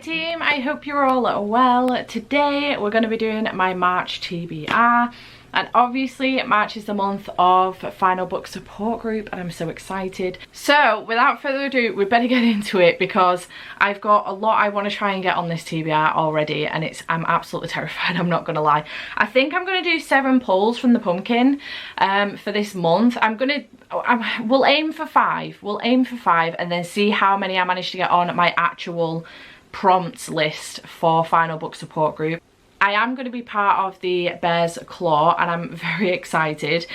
team, I hope you're all well. Today we're going to be doing my March TBR, and obviously March is the month of final book support group and I'm so excited. So without further ado, we better get into it because I've got a lot I want to try and get on this TBR already, and I'm absolutely terrified, I'm not going to lie. I think I'm going to do 7 pulls from the pumpkin for this month. We'll aim for 5. We'll aim for 5 and then see how many I manage to get on my actual prompts list for final book support group. I am going to be part of the Bear's Claw and I'm very excited.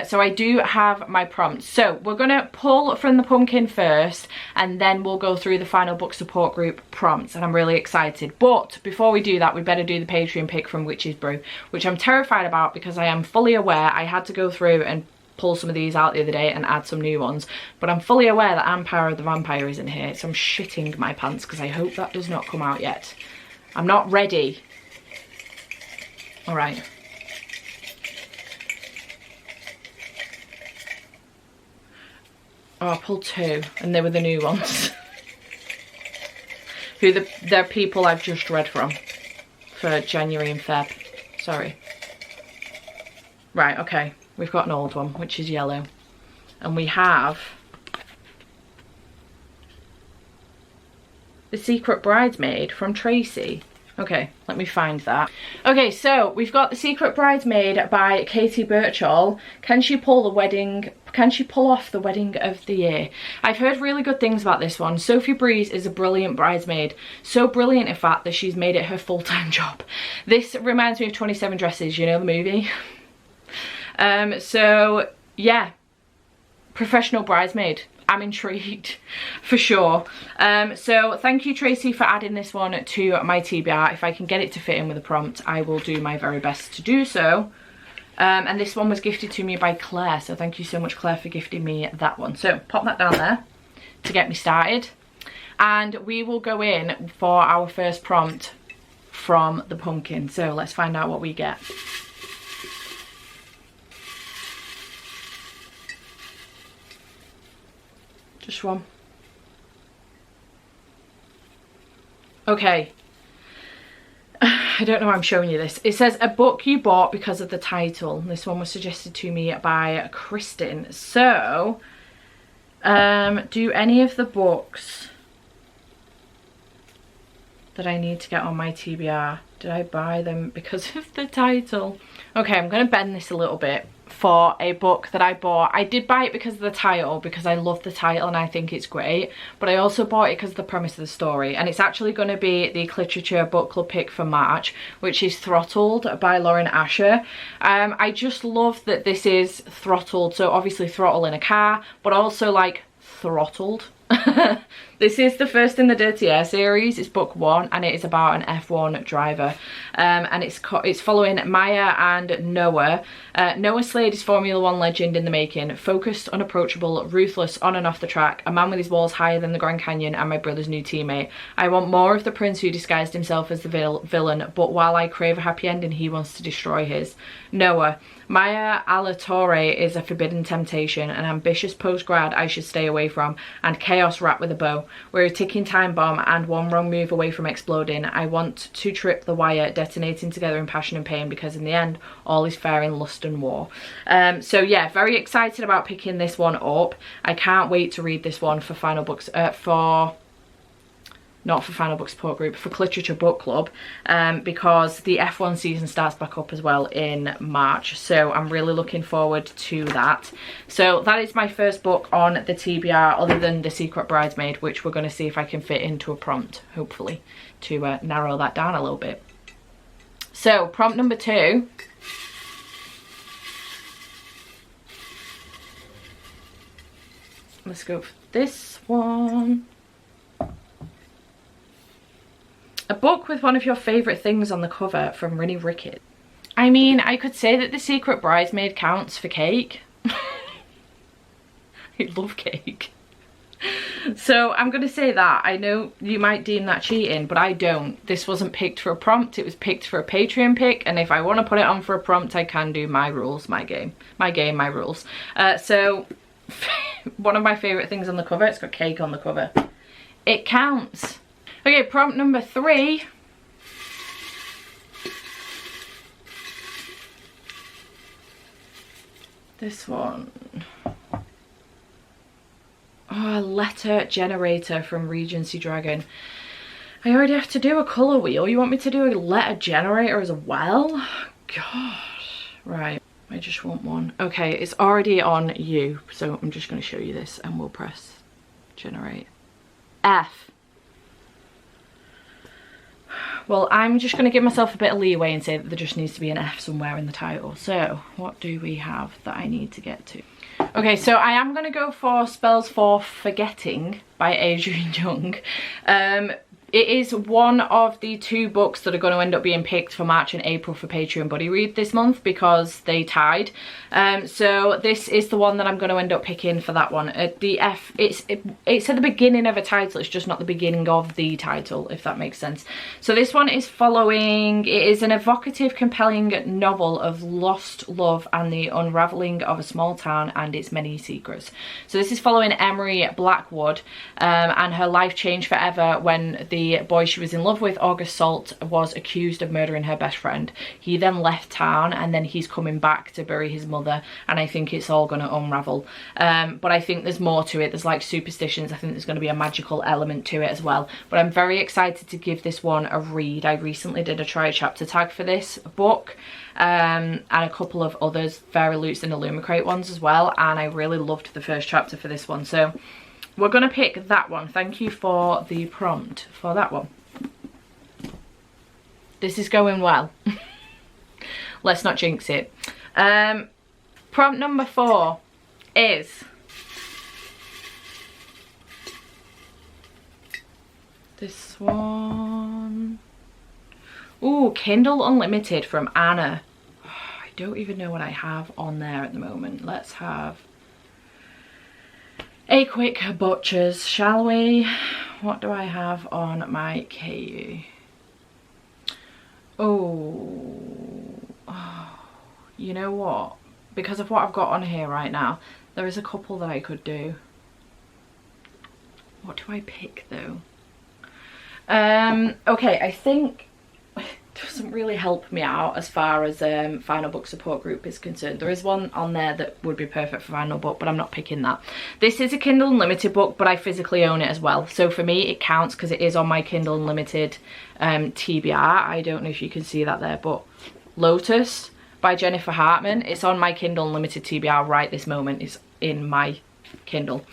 So I do have my prompts. So we're going to pull from the pumpkin first and then we'll go through the final book support group prompts, and I'm really excited. But before we do that, we better do the Patreon pick from Witch's Brew, which I'm terrified about because I am fully aware I had to go through and pull some of these out the other day and add some new ones, but I'm fully aware that Empire of the Vampire is in here, so I'm shitting my pants because I hope that does not come out yet. I'm not ready. All right. Oh, I pulled 2 and they were the new ones. They're people I've just read from for January and Feb. Sorry. Right, okay. We've got an old one, which is yellow. And we have The Secret Bridesmaid from Tracy. Okay, let me find that. Okay, so we've got The Secret Bridesmaid by Katie Birchall. Can she pull off the wedding of the year? I've heard really good things about this one. Sophie Breeze is a brilliant bridesmaid. So brilliant, in fact, that she's made it her full-time job. This reminds me of 27 Dresses, you know the movie? So yeah, professional bridesmaid. I'm intrigued for sure. So thank you, Tracy, for adding this one to my TBR. If I can get it to fit in with a prompt, I will do my very best to do so. And this one was gifted to me by Claire, so thank you so much, Claire, for gifting me that one. So pop that down there to get me started, and we will go in for our first prompt from the pumpkin. So let's find out what we get. Just one. Okay. I don't know why I'm showing you this. It says a book you bought because of the title. This one was suggested to me by Kristen. So, do any of the books that I need to get on my TBR, did I buy them because of the title? Okay, I'm going to bend this a little bit. For a book that I bought, I did buy it because of the title, because I love the title and I think it's great, but I also bought it because of the premise of the story, and it's actually going to be the Cliterature book club pick for March, which is Throttled by Lauren Asher. I just love that this is throttled, so obviously throttle in a car, but also like throttled. This is the first in the Dirty Air series. It's book 1 and it is about an F1 driver, and it's following Maya and Noah. Noah Slade is Formula 1 legend in the making, focused, unapproachable, ruthless on and off the track, a man with his walls higher than the Grand Canyon, and my brother's new teammate. I want more of the prince who disguised himself as the villain, but while I crave a happy ending, he wants to destroy his. Noah. Maya Alatorre is a forbidden temptation, an ambitious post-grad I should stay away from, and chaos wrapped with a bow. We're a ticking time bomb and one wrong move away from exploding. I want to trip the wire, detonating together in passion and pain, because in the end, all is fair in lust and war. So yeah, very excited about picking this one up. I can't wait to read this one for final books, not for final book support group, for Cliterature book club, because the F1 season starts back up as well in March, so I'm really looking forward to that. So that is my first book on the TBR, other than The Secret Bridesmaid, which we're going to see if I can fit into a prompt, hopefully, to narrow that down a little bit. So prompt number 2. Let's go for this one. A book with one of your favourite things on the cover from Rinny Ricketts. I mean, I could say that The Secret Bridesmaid counts for cake. I love cake. So I'm going to say that. I know you might deem that cheating, but I don't. This wasn't picked for a prompt, it was picked for a Patreon pick, and if I want to put it on for a prompt, I can do my rules, my game, my rules. So one of my favourite things on the cover, it's got cake on the cover. It counts. Okay, prompt number 3. This one. Oh, a letter generator from Regency Dragon. I already have to do a colour wheel. You want me to do a letter generator as well? God. Right, I just want one. Okay, it's already on you. So I'm just going to show you this and we'll press generate. F. Well, I'm just going to give myself a bit of leeway and say that there just needs to be an F somewhere in the title. So what do we have that I need to get to? Okay, so I am going to go for Spells for Forgetting by Adrian Young. It is one of the 2 books that are going to end up being picked for March and April for Patreon Buddy Read this month because they tied. So this is the one that I'm going to end up picking for that one. The F, it's at the beginning of a title, it's just not the beginning of the title, if that makes sense. So this one is following, it is an evocative, compelling novel of lost love and the unravelling of a small town and its many secrets. So this is following Emery Blackwood and her life changed forever when the boy she was in love with, August Salt, was accused of murdering her best friend. He then left town and then he's coming back to bury his mother, and I think it's all going to unravel. But I think there's more to it. There's like superstitions. I think there's going to be a magical element to it as well. But I'm very excited to give this one a read. I recently did a try chapter tag for this book and a couple of others, Fairy Loots and Illumicrate ones as well, and I really loved the first chapter for this one. So we're going to pick that one. Thank you for the prompt for that one. This is going well. Let's not jinx it. Prompt number 4 is this one. Ooh, Kindle Unlimited from Anna. Oh, I don't even know what I have on there at the moment. Let's have a quick butchers, shall we? What do I have on my KU? Oh, you know what? Because of what I've got on here right now, there is a couple that I could do. What do I pick though? Okay, I think doesn't really help me out as far as final book support group is concerned. There is one on there that would be perfect for final book, but I'm not picking that. This is a Kindle Unlimited book, but I physically own it as well, so for me it counts because it is on my Kindle Unlimited TBR. I don't know if you can see that there, but Lotus by Jennifer Hartman, it's on my Kindle Unlimited TBR right this moment. It's in my Kindle.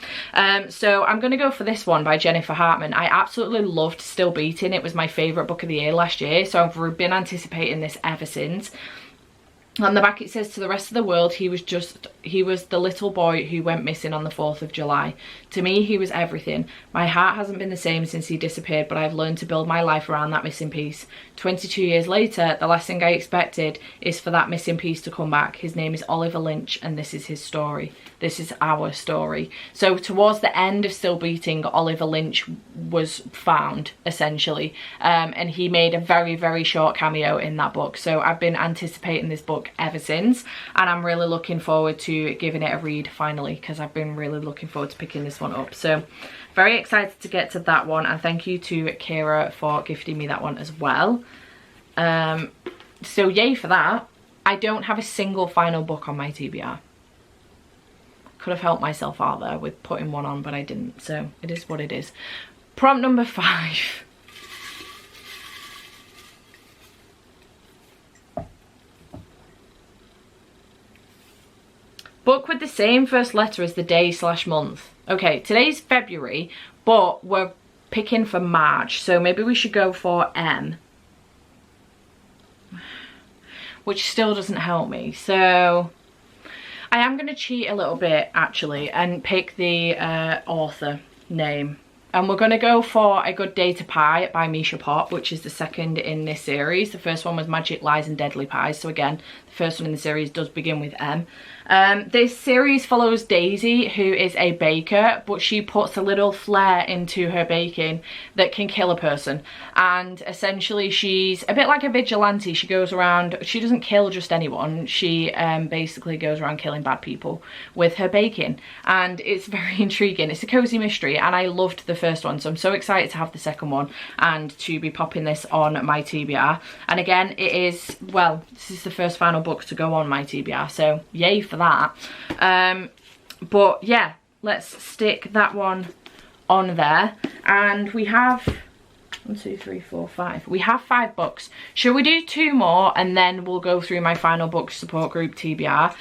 So I'm going to go for this one by Jennifer Hartman. I absolutely loved Still Beating. It was my favourite book of the year last year, so I've been anticipating this ever since. On the back it says, to the rest of the world, he was the little boy who went missing on the 4th of July. To me, he was everything. My heart hasn't been the same since he disappeared, but I've learned to build my life around that missing piece. 22 years later, the last thing I expected is for that missing piece to come back. His name is Oliver Lynch, and this is his story. This is our story. So towards the end of Still Beating, Oliver Lynch was found, essentially, and he made a very, very short cameo in that book. So I've been anticipating this book ever since, and I'm really looking forward to giving it a read finally, because I've been really looking forward to picking this one up. So very excited to get to that one, and thank you to Kira for gifting me that one as well. So yay for that. I don't have a single final book on my TBR. Could have helped myself out there with putting one on, but I didn't, so it is what it is. Prompt number 5. Book with the same first letter as the day/month. Okay, today's February, but we're picking for March, so maybe we should go for M, which still doesn't help me. So I am going to cheat a little bit actually and pick the author name. And we're going to go for A Good Day to Pie by Misha Pop, which is the second in this series. The first one was Magic Lies and Deadly Pies. So again, the first one in the series does begin with M. This series follows Daisy, who is a baker, but she puts a little flair into her baking that can kill a person. And essentially she's a bit like a vigilante. She goes around, she doesn't kill just anyone, she basically goes around killing bad people with her baking. And it's very intriguing. It's a cozy mystery, and I loved the first one, so I'm so excited to have the second one and to be popping this on my TBR. And again, it is, well, this is the first final book to go on my TBR, so yay for that. But yeah, let's stick that one on there. And we have 1, 2, 3, 4, 5. We have 5 books. Shall we do 2 more and then we'll go through my final book support group TBR?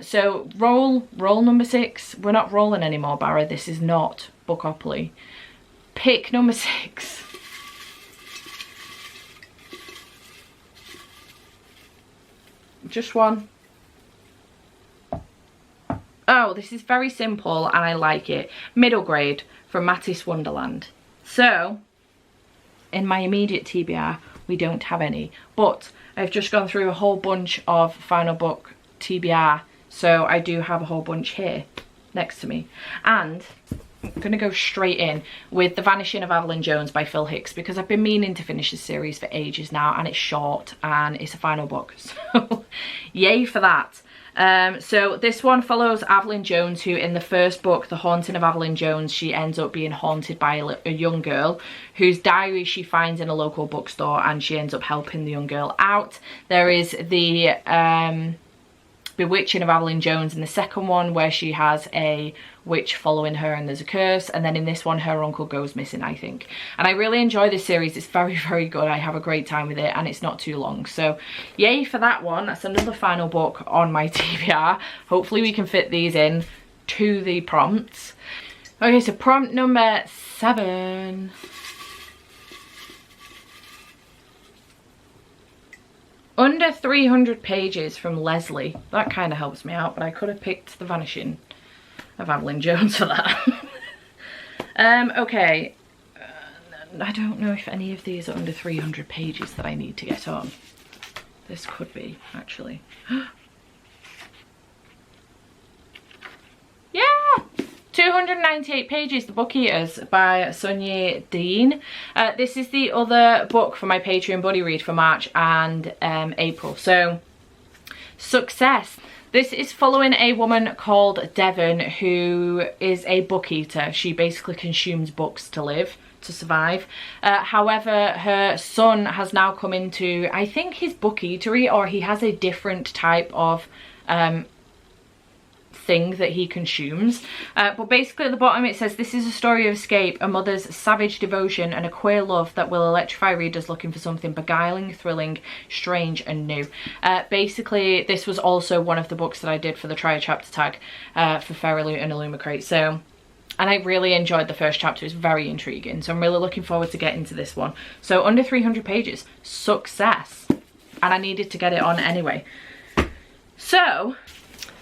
So roll number 6. We're not rolling anymore, Barra. This is not Bookopoly. Pick number 6. Just one. Oh, this is very simple and I like it. Middle Grade from Matisse Wonderland. So, in my immediate TBR, we don't have any. But I've just gone through a whole bunch of final book TBR. So I do have a whole bunch here next to me. And I'm going to go straight in with The Vanishing of Evelyn Jones by Phil Hicks, because I've been meaning to finish this series for ages now, and it's short and it's a final book. So yay for that. So this one follows Evelyn Jones, who in the first book, The Haunting of Evelyn Jones, she ends up being haunted by a young girl whose diary she finds in a local bookstore, and she ends up helping the young girl out. There is the Bewitching of Evelyn Jones in the second one, where she has a witch following her and there's a curse, and then in this one her uncle goes missing, I think. And I really enjoy this series. It's very, very good. I have a great time with it, and it's not too long, so yay for that one. That's another final book on my TBR. Hopefully we can fit these in to the prompts. Okay, so prompt number 7. Under 300 pages from Leslie. That kind of helps me out, but I could have picked The Vanishing of Evelyn Jones for that. Okay. I don't know if any of these are under 300 pages that I need to get on. This could be, actually. Yeah! 298 pages, The Book Eaters by Sonia Dean. This is the other book for my Patreon buddy read for March and April. So, success. This is following a woman called Devon, who is a book eater. She basically consumes books to live, to survive. However, her son has now come into, I think, his book eatery, or he has a different type of thing that he consumes. But basically at the bottom it says, this is a story of escape, a mother's savage devotion, and a queer love that will electrify readers looking for something beguiling, thrilling, strange and new. Basically this was also one of the books that I did for the Try a Chapter tag for Fairy Loot and Illumicrate. So, and I really enjoyed the first chapter. It's very intriguing, so I'm really looking forward to getting to this one. So under 300 pages, success. And I needed to get it on anyway. So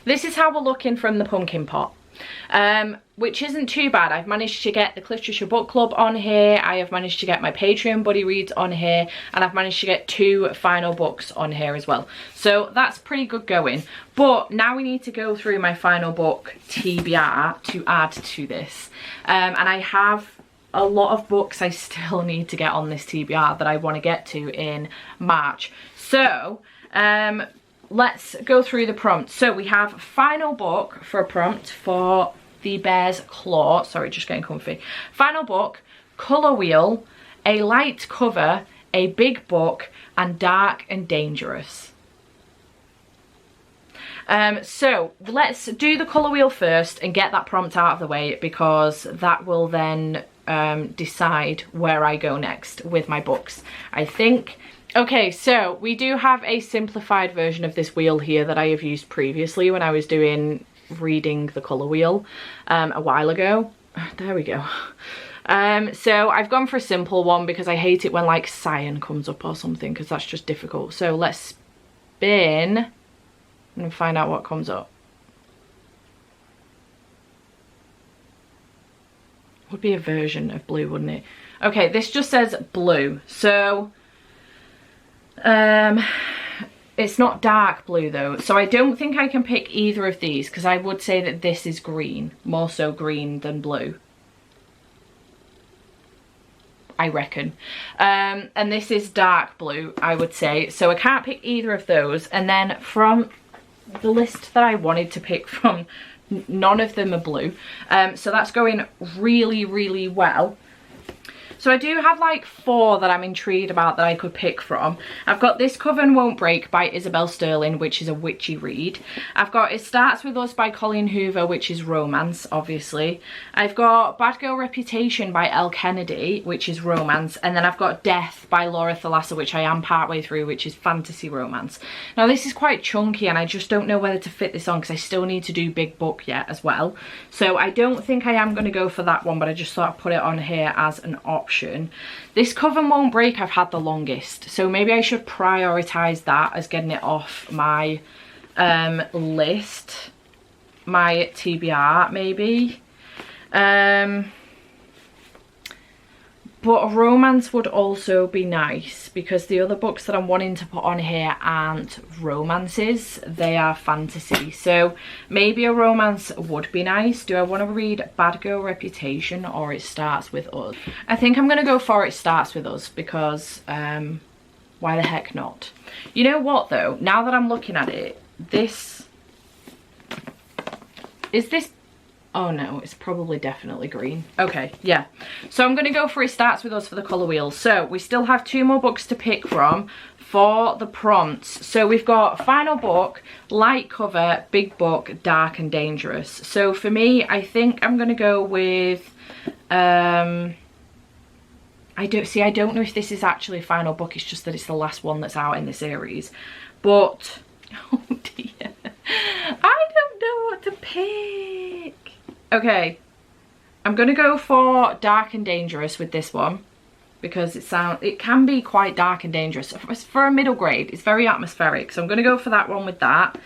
this is how we're looking from the pumpkin pot, which isn't too bad. I've managed to get the Cliterature book club on here, I have managed to get my Patreon buddy reads on here, and I've managed to get 2 final books on here as well. So that's pretty good going. But now we need to go through my final book TBR to add to this. And I have a lot of books I still need to get on this TBR that I want to get to in March. So, let's go through the prompts. So we have final book for a prompt for The Bear's Claw. Sorry, just getting comfy. Final book, colour wheel, a light cover, a big book, and dark and dangerous. So let's do the colour wheel first and get that prompt out of the way, because that will then decide where I go next with my books, I think. Okay, so we do have a simplified version of this wheel here that I have used previously when I was reading the colour wheel a while ago. There we go. So I've gone for a simple one because I hate it when like cyan comes up or something, because that's just difficult. So let's spin and find out what comes up. Would be a version of blue, wouldn't it? Okay, this just says blue. So It's not dark blue though, so I don't think I can pick either of these, because I would say that this is green, more so green than blue, I reckon. And this is dark blue, I would say, so I can't pick either of those. And then from the list that I wanted to pick from, none of them are blue, so that's going really, really well. So I do have like 4 that I'm intrigued about that I could pick from. I've got This Coven Won't Break by Isabel Sterling, which is a witchy read. I've got It Starts With Us by Colleen Hoover, which is romance, obviously. I've got Bad Girl Reputation by Elle Kennedy, which is romance. And then I've got Death by Laura Thalassa, which I am partway through, which is fantasy romance. Now this is quite chunky and I just don't know whether to fit this on because I still need to do big book yet as well. So I don't think I am going to go for that one, but I just thought I'd put it on here as an option. This Coven Won't Break I've had the longest, so maybe I should prioritise that as getting it off my list, my TBR maybe. But a romance would also be nice, because the other books that I'm wanting to put on here aren't romances, they are fantasy. So maybe a romance would be nice. Do I want to read Bad Girl Reputation or It Starts With Us? I think I'm going to go for It Starts With Us, because why the heck not? You know what though, now that I'm looking at it, this... Is this... Oh no, it's probably definitely green. Okay, yeah. So I'm going to go for It Starts With Us for the colour wheel. So we still have 2 more books to pick from for the prompts. So we've got Final Book, Light Cover, Big Book, Dark and Dangerous. So for me, I think I'm going to go with... I don't know if this is actually a final book. It's just that it's the last one that's out in the series. But, oh dear. I don't know what to pick. Okay, I'm gonna go for Dark and Dangerous with this one, because it can be quite dark and dangerous. For a middle grade, it's very atmospheric, so I'm gonna go for that one with that.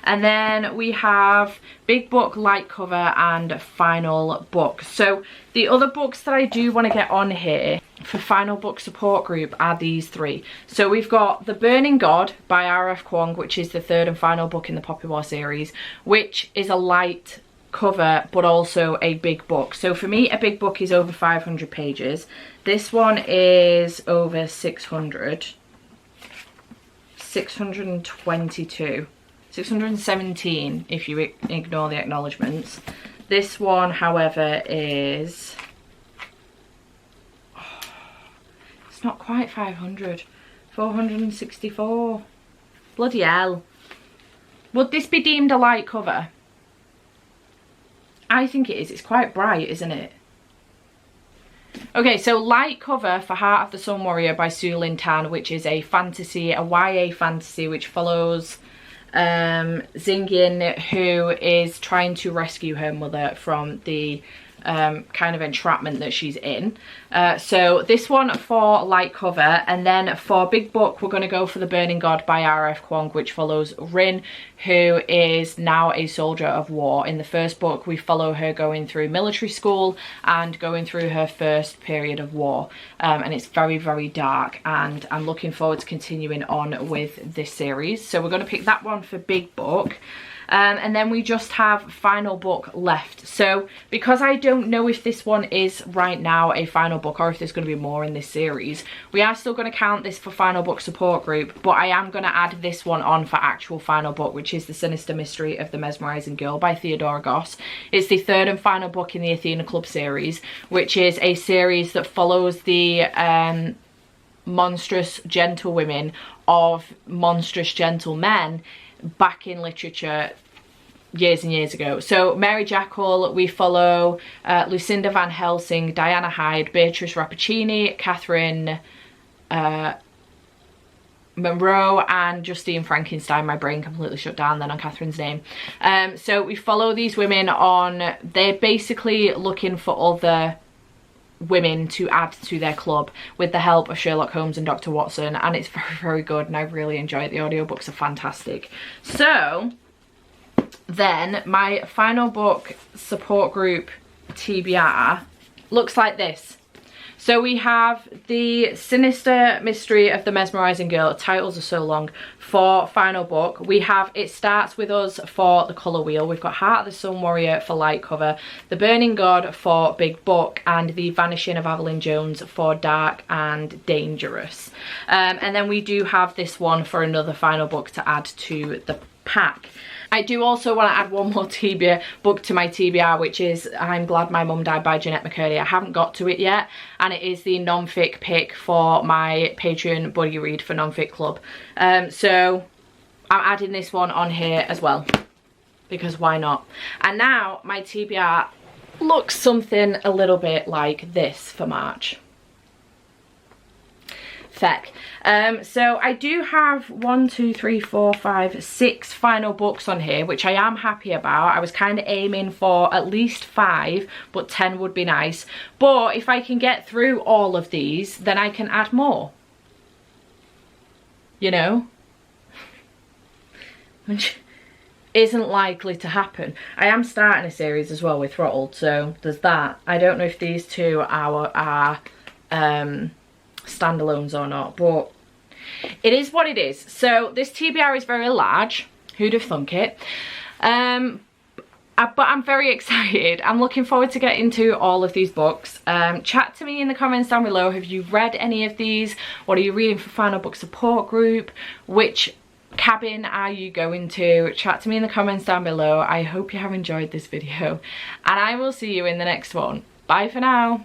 And then we have Big Book, Light Cover and Final Book. So the other books that I do want to get on here for Final Book support group are these 3. So we've got The Burning God by R.F. Kuang, which is the 3rd and final book in the Poppy War series, which is a light cover but also a big book. So for me, a big book is over 500 pages. This one is over 622, 617 if you ignore the acknowledgements. This one, however, is... Oh, it's not quite 500. 464. Bloody hell. Would this be deemed a light cover? I think it is. It's quite bright, isn't it? Okay, so light cover for Heart of the Sun Warrior by Su Lin Tan, which is a fantasy, a YA fantasy, which follows Xingyin, who is trying to rescue her mother from the kind of entrapment that she's in. So this one for light cover, and then for big book we're going to go for The Burning God by R.F. Kuang, which follows Rin, who is now a soldier of war. In the first book we follow her going through military school and going through her first period of war, and it's very, very dark, and I'm looking forward to continuing on with this series. So we're going to pick that one for big book. And then we just have Final Book left. So because I don't know if this one is right now a final book or if there's going to be more in this series, we are still going to count this for Final Book support group, but I am going to add this one on for actual final book, which is The Sinister Mystery of the Mesmerizing Girl by Theodora Goss. It's the 3rd and final book in the Athena Club series, which is a series that follows the monstrous gentlewomen of monstrous gentlemen back in literature years and years ago. So Mary Jackal, we follow Lucinda Van Helsing, Diana Hyde, Beatrice Rappaccini, Catherine Monroe and Justine Frankenstein. My brain completely shut down then on Catherine's name. So we follow these women on, they're basically looking for other women to add to their club with the help of Sherlock Holmes and Dr. Watson, and it's very, very good and I really enjoy it. The audiobooks are fantastic. So then my Final Book support group TBR looks like this. So we have The Sinister Mystery of the Mesmerising Girl, titles are so long, for final book. We have It Starts With Us for the colour wheel. We've got Heart of the Sun Warrior for light cover, The Burning God for big book, and The Vanishing of Evelyn Jones for dark and dangerous. And then we do have this one for another final book to add to the pack. I do also want to add one more TBR book to my TBR, which is I'm Glad My Mum Died by Jeanette McCurdy. I haven't got to it yet, and it is the non-fic pick for my Patreon buddy read for Non-Fic Club. So I'm adding this one on here as well, because why not? And now my TBR looks something a little bit like this for March. Feck. So I do have 1, 2, 3, 4, 5, 6 final books on here, which I am happy about. I was kind of aiming for at least 5, but 10 would be nice. But if I can get through all of these, then I can add more. You know? Which isn't likely to happen. I am starting a series as well with Throttled, so there's that. I don't know if these two are standalones or not, but it is what it is. So this TBR is very large, who'd have thunk it, but I'm very excited. I'm looking forward to getting into all of these books. Chat to me in the comments down below. Have you read any of these? What are you reading for final book support group? Which cabin are you going to? Chat to me in the comments down below. I hope you have enjoyed this video, and I will see you in the next one. Bye for now.